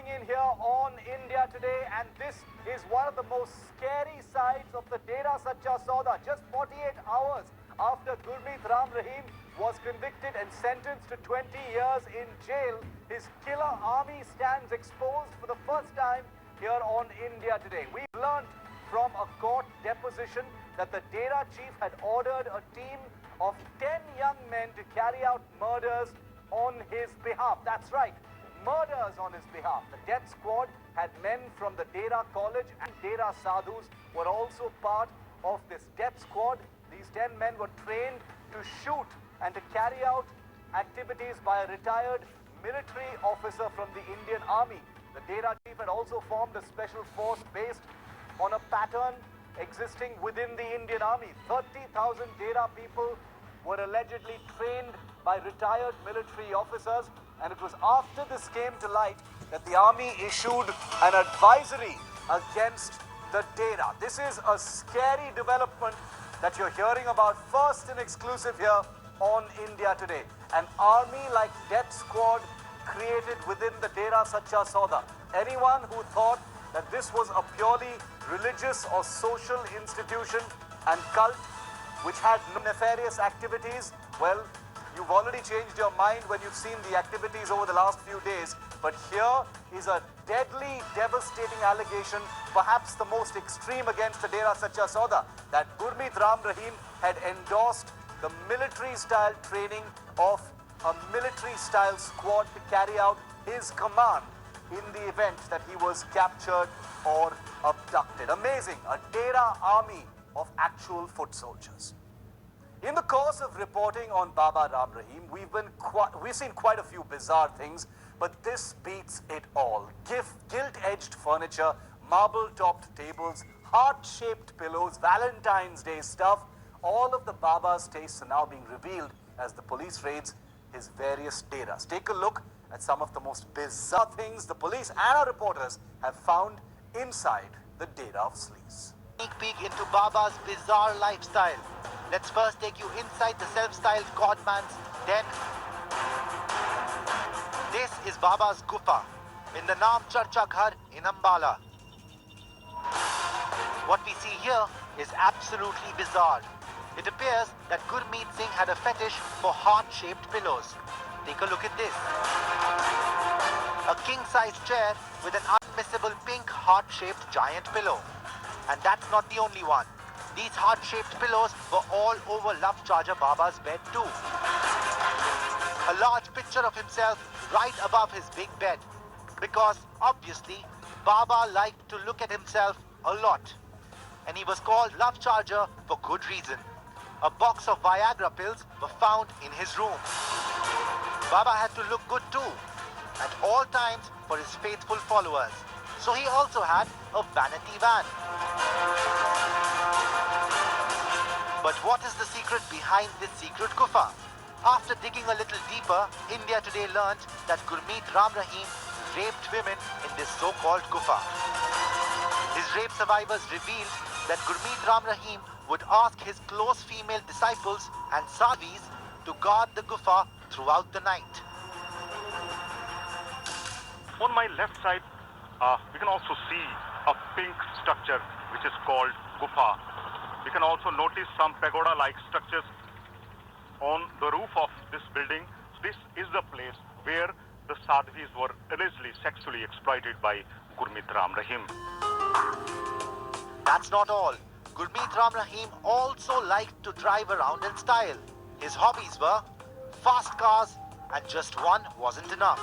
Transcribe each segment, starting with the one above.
coming in here on India Today, and this is one of the most scary sides of the Dera Sacha sauda. Just 48 hours after Gurmeet Ram Rahim was convicted and sentenced to 20 years in jail, his killer army stands exposed for the first time here on India Today. We've learned from a court deposition that the Dera chief had ordered a team of 10 young men to carry out murders on his behalf. That's right, murders on his behalf. The death squad had men from the Dera College, and Dera Sadhus were also part of this death squad. These 10 men were trained to shoot and to carry out activities by a retired military officer from the Indian Army. The Dera chief had also formed a special force based on a pattern existing within the Indian Army. 30,000 Dera people were allegedly trained by retired military officers, and it was after this came to light that the army issued an advisory against the Dera. This is a scary development that you're hearing about first and exclusive here on India Today. An army like death squad created within the Dera Sacha sauda. Anyone who thought that this was a purely religious or social institution and cult which had no nefarious activities, well, you've already changed your mind when you've seen the activities over the last few days. But here is a deadly, devastating allegation, perhaps the most extreme against the Dera Sacha sauda, that Gurmeet Ram Rahim had endorsed the military-style training of a military-style squad to carry out his command in the event that he was captured or abducted. Amazing, a Dera army of actual foot soldiers. In the course of reporting on Baba Ram Rahim, we've seen quite a few bizarre things, but this beats it all. Gilt-edged furniture, marble-topped tables, heart-shaped pillows, Valentine's Day stuff. All of the Baba's tastes are now being revealed as the police raids his various Deras. Take a look at some of the most bizarre things the police and our reporters have found inside the Dera of Sleaze. Sneak peek into Baba's bizarre lifestyle. Let's first take you inside the self-styled Godman's den. This is Baba's GUFA in the Naam Charcha Ghar in Ambala. What we see here is absolutely bizarre. It appears that Gurmeet Singh had a fetish for heart-shaped pillows. Take a look at this. A king-sized chair with an unmissable pink heart-shaped giant pillow. And that's not the only one. These heart-shaped pillows were all over Love Charger Baba's bed too. A large picture of himself right above his big bed. Because obviously, Baba liked to look at himself a lot. And he was called Love Charger for good reason. A box of Viagra pills were found in his room. Baba had to look good too, at all times for his faithful followers. So he also had a vanity van. But what is the secret behind this secret GUFA? After digging a little deeper, India Today learned that Gurmeet Ram Rahim raped women in this so-called GUFA. His rape survivors revealed that Gurmeet Ram Rahim would ask his close female disciples and sadhis to guard the GUFA throughout the night. On my left side, we can also see a pink structure which is called GUFA. We can also notice some pagoda-like structures on the roof of this building. This is the place where the sadhvis were allegedly sexually exploited by Gurmeet Ram Rahim. That's not all. Gurmeet Ram Rahim also liked to drive around in style. His hobbies were fast cars, and just one wasn't enough.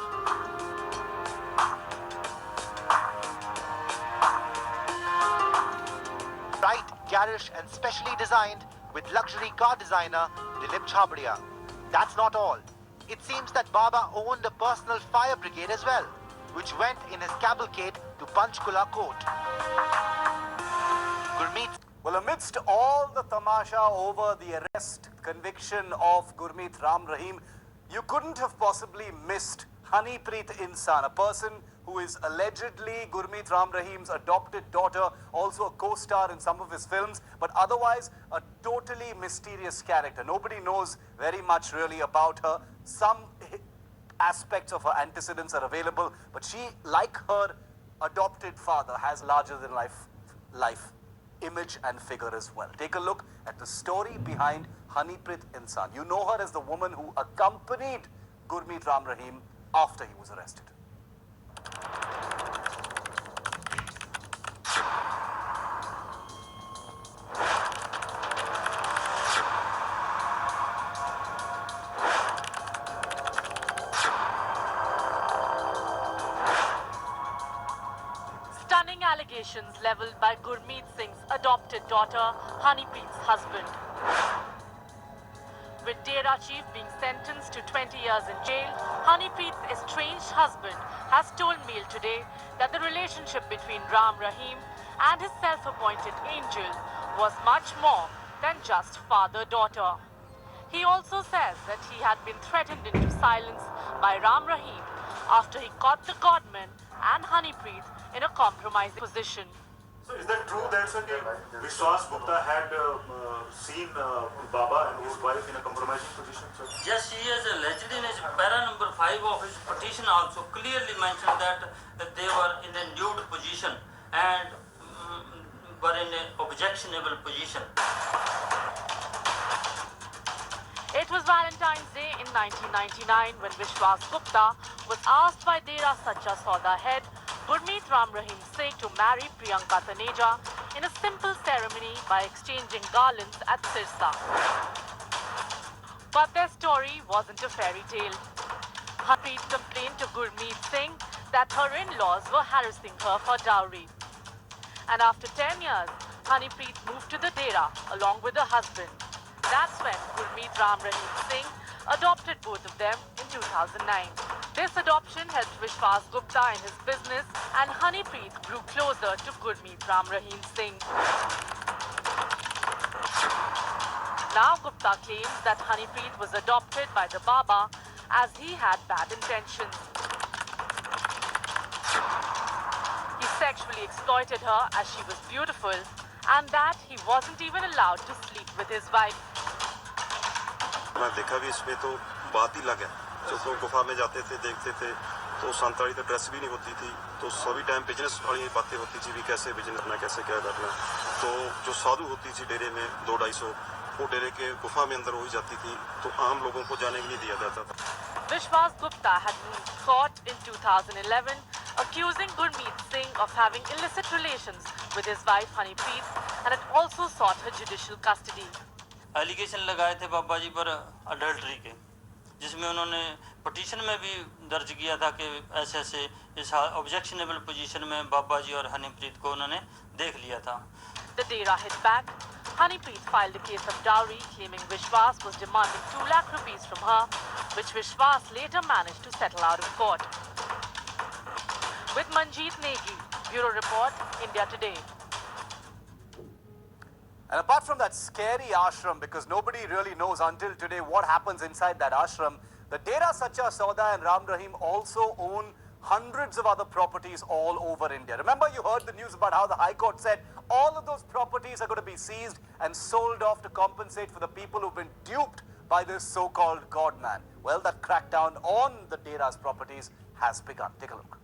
Bright, garish and specially designed with luxury car designer Dilip Chhabria. That's not all. It seems that Baba owned a personal fire brigade as well, which went in his cavalcade to Panchkula court. Gurmeet. Well, amidst all the tamasha over the arrest, conviction of Gurmeet Ram Rahim, you couldn't have possibly missed Honeypreet Insan, a person who is allegedly Gurmeet Ram Rahim's adopted daughter, also a co-star in some of his films, but otherwise a totally mysterious character. Nobody knows very much really about her. Some aspects of her antecedents are available, but she, like her adopted father, has larger than life image and figure as well. Take a look at the story behind Haniprit Insan. You know her as the woman who accompanied Gurmeet Ram Rahim after he was arrested. Stunning allegations leveled by Gurmeet Singh's adopted daughter, Haniprit's husband. With Dera chief being sentenced to 20 years in jail, Haniprit's estranged husband has told Mail today that the relationship between Ram Rahim and his self-appointed angel was much more than just father-daughter. He also says that he had been threatened into silence by Ram Rahim after he caught the godman and Haniprit in a compromising position. So is that true that sir, Vishwas Gupta had seen Baba and his wife in a compromising position? Sir? Yes, he has alleged in his para number 5 of his petition also clearly mentioned that they were in a nude position and were in an objectionable position. It was Valentine's Day in 1999 when Vishwas Gupta was asked by Dera Sacha sauda head Gurmeet Ram Rahim Singh to marry Priyanka Taneja in a simple ceremony by exchanging garlands at Sirsa. But their story wasn't a fairy tale. Haniprit complained to Gurmeet Singh that her in-laws were harassing her for dowry. And after 10 years, Haniprit moved to the Dera along with her husband. That's when Gurmeet Ram Rahim Singh adopted both of them in 2009. This adoption helped Vishwas Gupta in his business and Haniprit grew closer to Gurmeet Ram Rahim Singh. Now Gupta claims that Haniprit was adopted by the Baba as he had bad intentions. He sexually exploited her as she was beautiful and that he wasn't even allowed to sleep with his wife. मैं देखा भी इसमें तो बात ही लग है जब लोग गुफा में जाते थे देखते थे तो संताड़ी तो ड्रेस भी नहीं होती थी तो सभी टाइम बिजनेस वाली बातें होती थी भी कैसे बिजनेस करना कैसे क्या करना तो जो साधु होती थी डेरे में 200-250 वो डेरे के गुफा में अंदर हो ही जाती थी तो आम लोगों को जाने भी नहीं दिया जाता था. Vishwas Gupta had moved court in 2011 accusing Gurmeet Singh of having illicit relations with his wife Haniprit and had also sought her judicial custody. Allegation लगाए थे बाबा जी पर अडल्ट्री के जिसमें उन्होंने पटिशन में भी दर्ज किया था कि ऐसे ऐसे इस ऑब्जेक्शनेबल पोजीशन में बाबा जी और हनीप्रीत को उन्होंने देख लिया था. The Dera hit back. Haniprit filed a case of dowry claiming Vishwas was demanding 2 lakh rupees from her, which Vishwas later managed to settle out of court. With Manjeet Negi, Bureau Report, India Today. And apart from that scary ashram, because nobody really knows until today what happens inside that ashram, the Dera Sacha Sauda and Ram Rahim also own hundreds of other properties all over India. Remember, you heard the news about how the High Court said all of those properties are going to be seized and sold off to compensate for the people who've been duped by this so-called God man. Well, that crackdown on the Dera's properties has begun. Take a look.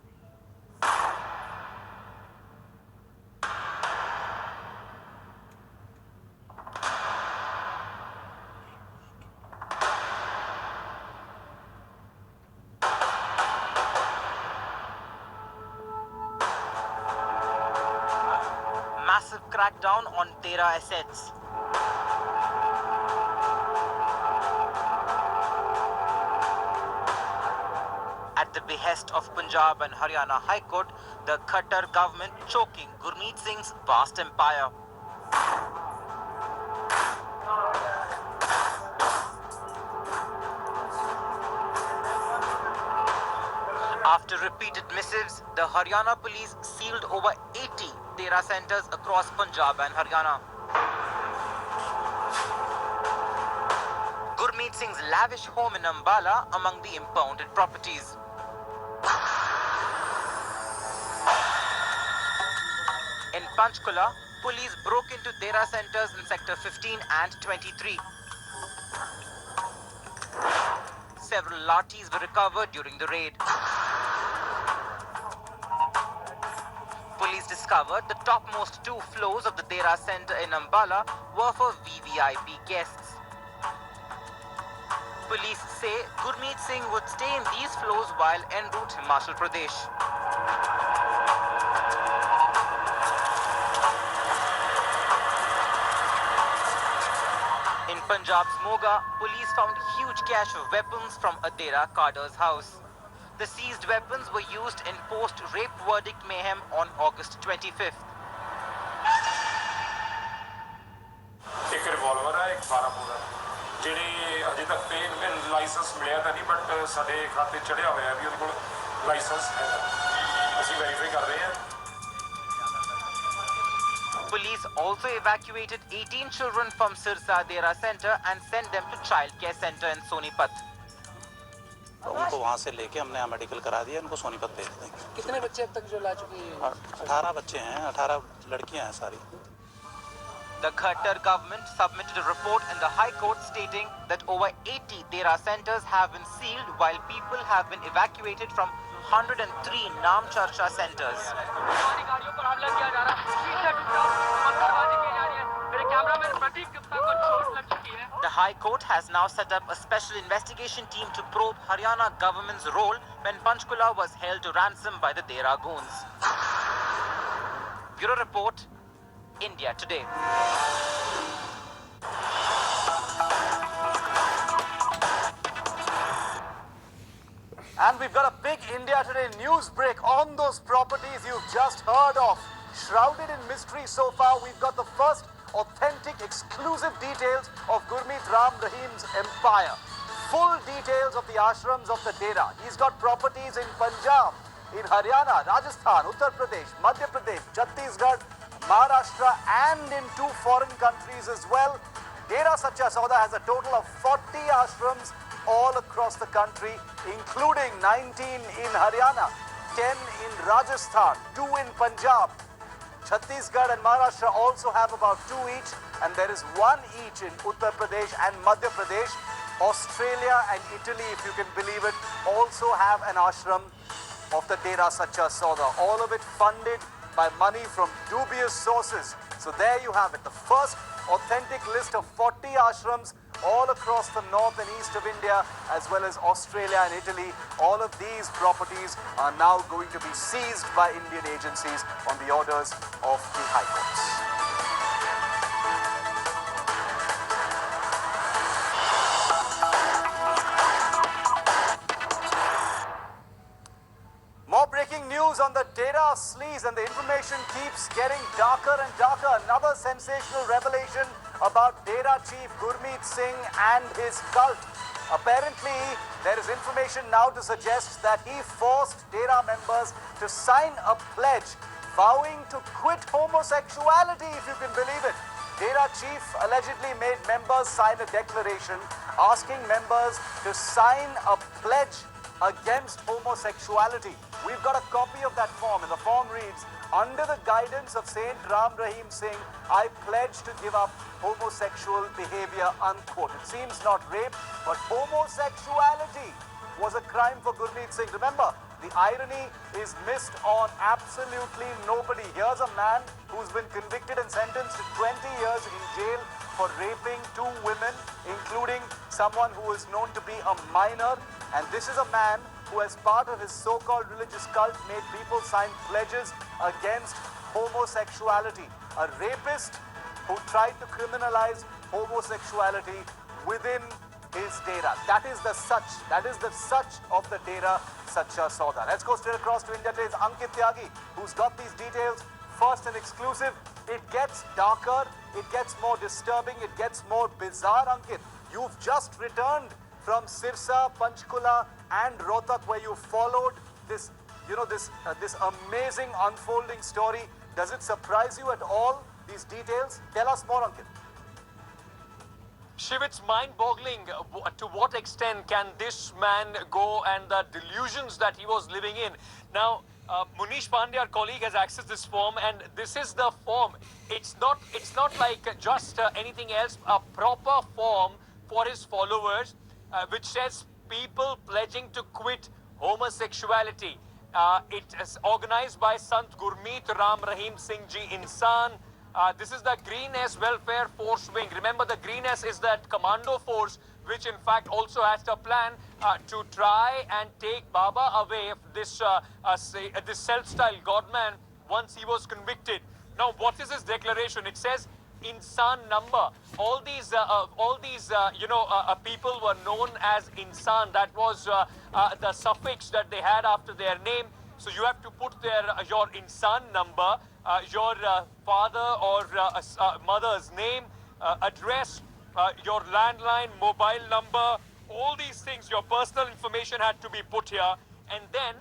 Massive crackdown on Dera assets. At the behest of Punjab and Haryana High Court, the Khattar government choking Gurmeet Singh's vast empire. After repeated missives, the Haryana police sealed over 80 Dera centers across Punjab and Haryana. Gurmeet Singh's lavish home in Ambala among the impounded properties. In Panchkula, police broke into Dera centers in Sector 15 and 23. Several lathis were recovered during the raid. Police discovered the topmost 2 floors of the Dera Center in Ambala were for VVIP guests. Police say Gurmeet Singh would stay in these floors while en route Himachal Pradesh. In Punjab's Moga, police found huge cache of weapons from a Dera Kader's house. The seized weapons were used in post-rape verdict mayhem on August 25th. एक revolver है एक 12 bore है ਜਿਹੜੀ ਅਜੇ ਤੱਕ ਤੇ licence ਮਿਲਿਆ ਤਾਂ ਨਹੀਂ ਬਟ ਸਾਡੇ ਖਾਤੇ ਚੜਿਆ ਹੋਇਆ ਵੀ ਉਹਦੇ ਕੋਲ ਲਾਇਸੈਂਸ ਹੈ ਅਸੀਂ ਵੈਰੀਫਾਈ ਕਰ ਰਹੇ ਹਾਂ Police also evacuated 18 children from Sirsa Dera Center and sent them to Child Care Center in Sonipat. उनको वहाँ से लेके हमने यहाँ मेडिकल करा दिया, उनको सोनीपत भेज देंगे। कितने बच्चे अब तक जो ला चुके हैं? 18 बच्चे हैं, 18 लड़कियाँ हैं सारी। The Khattar government submitted a report in the High Court stating that over 80 Dera centers have been sealed while people have been evacuated from 103 Naam Charcha centers. The High Court has now set up a special investigation team to probe Haryana government's role when Panchkula was held to ransom by the Dera goons. Bureau Report, India Today. And we've got a big India Today news break on those properties you've just heard of. Shrouded in mystery so far, we've got the first authentic, exclusive details of Gurmeet Ram Rahim's empire. Full details of the ashrams of the Dera. He's got properties in Punjab, in Haryana, Rajasthan, Uttar Pradesh, Madhya Pradesh, Chhattisgarh, Maharashtra, and in 2 foreign countries as well. Dera Sacha Sauda has a total of 40 ashrams all across the country, including 19 in Haryana, 10 in Rajasthan, 2 in Punjab. Chhattisgarh and Maharashtra also have about 2 each, and there is 1 each in Uttar Pradesh and Madhya Pradesh. Australia and Italy, if you can believe it, also have an ashram of the Dera Sacha Sauda. All of it funded by money from dubious sources. So there you have it, the first authentic list of 40 ashrams all across the north and east of India, as well as Australia and Italy. All of these properties are now going to be seized by Indian agencies on the orders of the High Courts. More breaking news on the Dera sleaze, and the information keeps getting darker and darker. Another sensational revelation about Dera chief Gurmeet Singh and his cult. Apparently, there is information now to suggest that he forced Dera members to sign a pledge vowing to quit homosexuality, if you can believe it. Dera chief allegedly made members sign a declaration asking members to sign a pledge against homosexuality. We've got a copy of that form, and the form reads, "Under the guidance of Saint Ram Rahim Singh, I pledge to give up homosexual behavior," unquote. It seems not rape, but homosexuality was a crime for Gurmeet Singh. Remember, the irony is missed on absolutely nobody. Here's a man who's been convicted and sentenced to 20 years in jail for raping 2 women, including someone who is known to be a minor. And this is a man who, as part of his so-called religious cult, made people sign pledges against homosexuality. A rapist who tried to criminalize homosexuality within his Dera. That is the such of the Dera Sacha Sauda. Let's go straight across to India Today's Ankit Tyagi, who's got these details first and exclusive. It gets darker, it gets more disturbing, it gets more bizarre, Ankit. You've just returned from Sirsa, Panchkula, and Rohtak, where you followed this, this amazing unfolding story. Does it surprise you at all, these details? Tell us more, Ankit. Shiv, it's mind-boggling. To what extent can this man go, and the delusions that he was living in? Now, Munish Pandey, our colleague, has accessed this form, and this is the form. It's not like just anything else. A proper form for his followers, which says people pledging to quit homosexuality. It is organized by Sant Gurmeet Ram Rahim Singh Ji Insan. This is the Green S Welfare Force Wing. Remember, the Green S is that commando force which in fact also has a plan to try and take Baba away, this self-styled godman, once he was convicted. Now, what is his declaration? It says, Insan number. All these people were known as Insan. That was the suffix that they had after their name. So you have to put your Insan number, your father or mother's name, address, your landline, mobile number, all these things, your personal information had to be put here. And then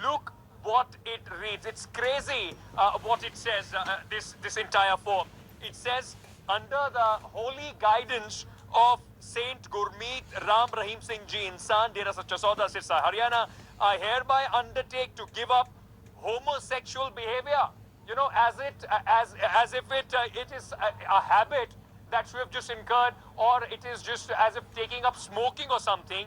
look what it reads. It's crazy what it says, this entire form. It says, under the holy guidance of Saint Gurmeet Ram Rahim Singh Ji Insan, Dera Sacha, Sauda, Sirsa, Haryana, I hereby undertake to give up homosexual behavior. You know, as if it is a habit that we have just incurred, or it is just as if taking up smoking or something.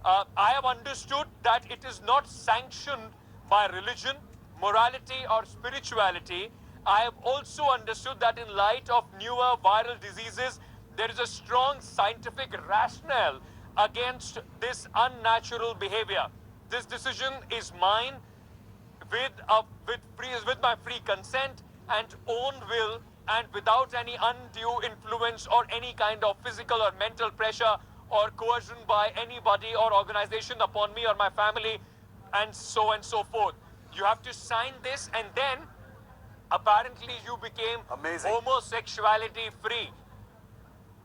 I have understood that it is not sanctioned by religion, morality or spirituality. I have also understood that in light of newer viral diseases, there is a strong scientific rationale against this unnatural behavior. This decision is mine with my free consent and own will, and without any undue influence or any kind of physical or mental pressure or coercion by anybody or organization upon me or my family, and so forth. You have to sign this, and then apparently you became homosexuality free.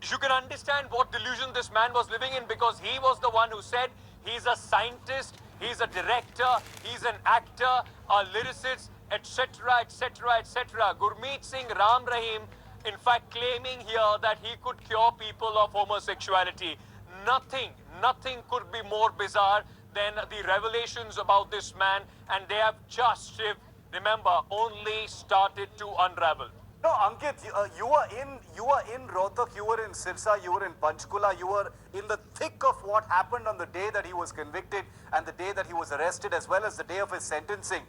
You can understand what delusion this man was living in, because he was the one who said he's a scientist, he's a director, he's an actor, a lyricist, etc., etc., etc. Gurmeet Singh Ram Rahim, in fact, claiming here that he could cure people of homosexuality. Nothing could be more bizarre than the revelations about this man, and they have just, remember, only started to unravel. No, Ankit, you were in Rohtak, you were in Sirsa, you were in Panchkula, you were in the thick of what happened on the day that he was convicted and the day that he was arrested, as well as the day of his sentencing.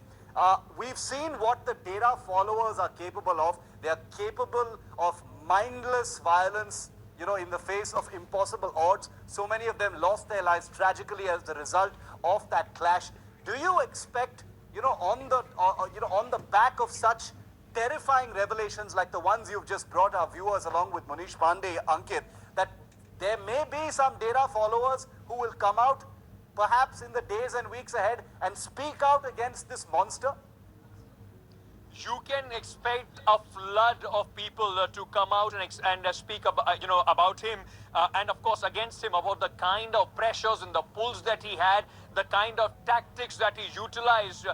We've seen what the Dera followers are capable of. They are capable of mindless violence, you know, in the face of impossible odds. So many of them lost their lives tragically as the result of that clash. Do you expect, you know, on the back of such terrifying revelations like the ones you've just brought our viewers along with Munish Pandey, Ankit, that there may be some Dera followers who will come out perhaps in the days and weeks ahead and speak out against this monster? You can expect a flood of people to come out and speak about him, and of course against him, about the kind of pressures and the pulls that he had, the kind of tactics that he utilized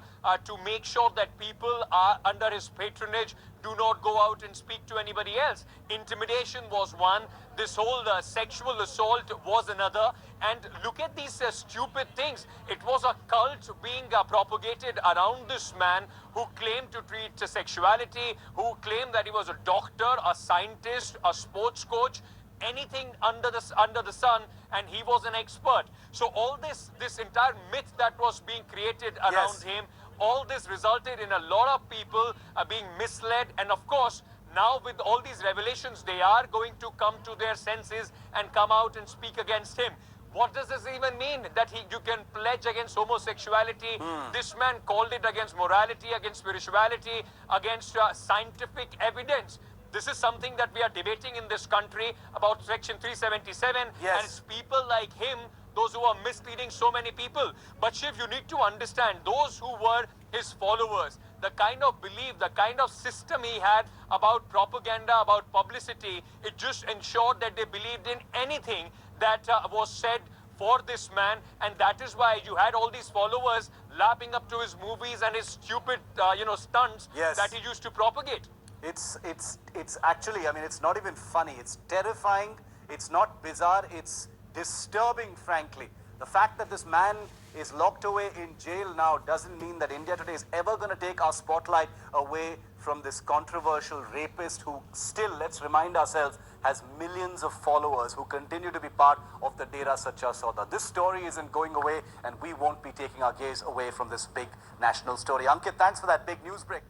to make sure that people are under his patronage, do not go out and speak to anybody else. Intimidation was one. This whole sexual assault was another. And look at these stupid things. It was a cult being propagated around this man who claimed to treat sexuality, who claimed that he was a doctor, a scientist, a sports coach, anything under the sun, and he was an expert. So all this entire myth that was being created around him, all this resulted in a lot of people being misled. And of course, now with all these revelations, they are going to come to their senses and come out and speak against him. What does this even mean? That you can pledge against homosexuality? This man called it against morality, against spirituality, against scientific evidence. This is something that we are debating in this country about Section 377. And it's people like him, those who are misleading so many people. But Shiv, you need to understand, those who were his followers, the kind of belief, the kind of system he had about propaganda, about publicity, it just ensured that they believed in anything that was said for this man. And that is why you had all these followers lapping up to his movies and his stupid, stunts that he used to propagate. It's actually, I mean, it's not even funny. It's terrifying. It's not bizarre. It's disturbing, frankly. The fact that this man is locked away in jail now doesn't mean that India Today is ever going to take our spotlight away from this controversial rapist who still, let's remind ourselves, has millions of followers who continue to be part of the Dera Sacha sauda. This story isn't going away, and we won't be taking our gaze away from this big national story. Ankit, thanks for that big news break.